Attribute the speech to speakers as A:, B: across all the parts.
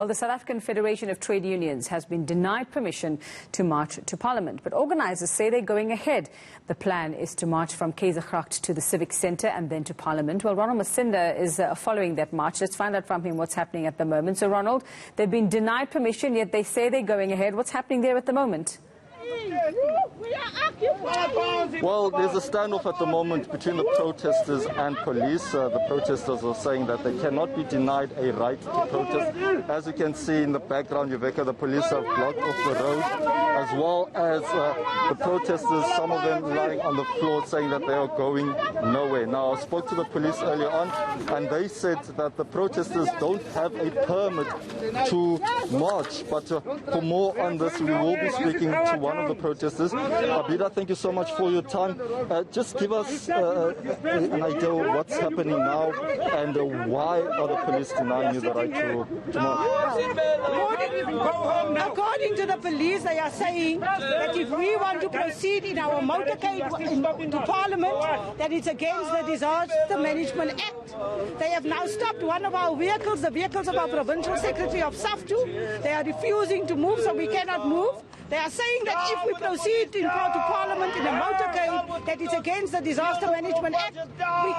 A: Well, the South African Federation of Trade Unions has been denied permission to march to Parliament, but organisers say they're going ahead. The plan is to march from Keizergracht to the Civic Centre and then to Parliament. Well, Ronald Masinda is following that march. Let's find out from him what's happening at the moment. So, Ronald, they've been denied permission, yet they say they're going ahead. What's happening there at the moment?
B: Well, there's a standoff at the moment between the protesters and police. The protesters are saying that they cannot be denied a right to protest. As you can see in the background, Yuveka, the police have blocked off the road, as well as the protesters, some of them lying on the floor saying that they are going nowhere. Now, I spoke to the police earlier on, and they said that the protesters don't have a permit to march. But for more on this, we will be speaking to one of the protesters. Abida, thank you so much for your time. Just give us an idea of what's happening now and why are the police denying you the right to march?
C: According to the police, they are saying that if we want to proceed in our motorcade to Parliament, that it's against the Disaster Management Act. They have now stopped one of our vehicles, the vehicles of our Provincial Secretary of SAFTU. They are refusing to move, so we cannot move. They are saying that if we proceed to Parliament in a motorcade, that it's against the Disaster Management Act. We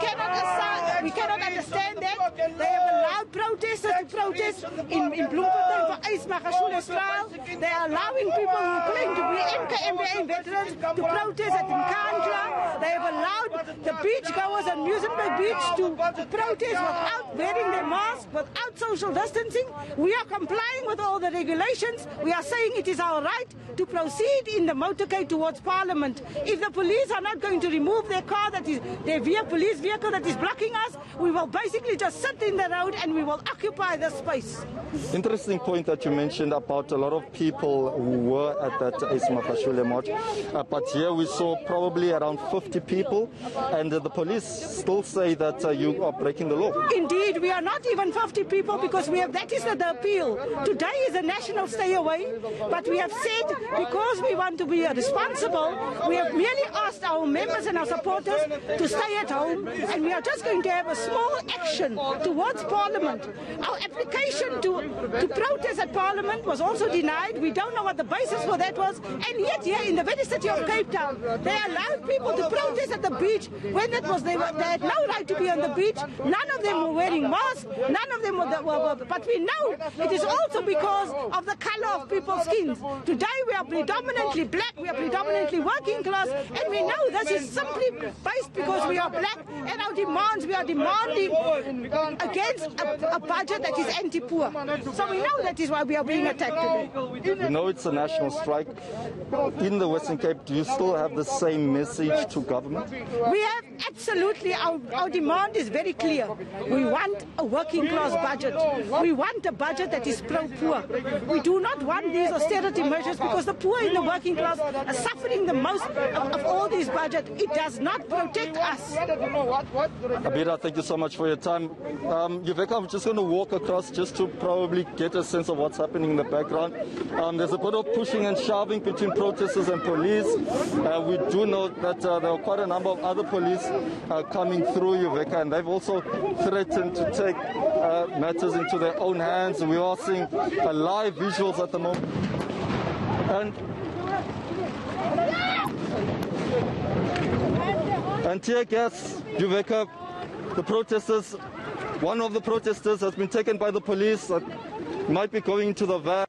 C: cannot understand that. They have allowed protesters to protest in Bloemfontein for Ace Magashule's trial. They are allowing people who claim to be eNCA veterans to protest at eNCA. They have allowed the beachgoers at Muizenberg Beach to protest without wearing their masks, without social distancing. We are complying with all the regulations. We are saying it is our right to proceed in the motorcade towards Parliament. If the police are not going to remove their car, that is their police vehicle that is blocking us, we will basically just sit in the road and we will occupy the space.
B: Interesting point that you mentioned about a lot of people who were at that Ace Magashule march. But here we saw probably around 50 people, and the police still say that you are breaking the law.
C: Indeed, we are not even 50 people because that is the appeal. Today is a national stay away, but we have said because we want to be responsible, we have merely asked our members and our supporters to stay at home, and we are just going to have a small action towards Parliament. Our application to protest at Parliament was also denied. We don't know what the basis for that was, and yet here in the very city of Cape Town, they allowed people to protest at the beach when they had no right to be on the beach. None of them were wearing masks, none of them were, but we know it is also because of the color of people's skins. Today we are predominantly black, we are predominantly working class, and we know this is simply based because we are black, and our demands, we are demanding against a budget that is anti-poor. So we know that is why we are being attacked today.
B: We know it's a national strike. In the Western Cape, do you still have the same message to government?
C: We have absolutely, our demand is very clear. We want a working class budget. We want a budget that is pro-poor. We do not want these austerity measures because the poor in the working class are suffering the most of all these budgets. It does not protect us.
B: Abida, thank you so much for your time. Yuveka, I'm just going to walk across just to probably get a sense of what's happening in the background. There's a bit of pushing and shoving between protesters and police. We do know that there are quite a number of other police coming through, Yuveka, and they've also threatened to take matters into their own hands. We are seeing live visuals at the moment. And tear gas, Yuveka, the protesters, one of the protesters has been taken by the police, might be going to the van.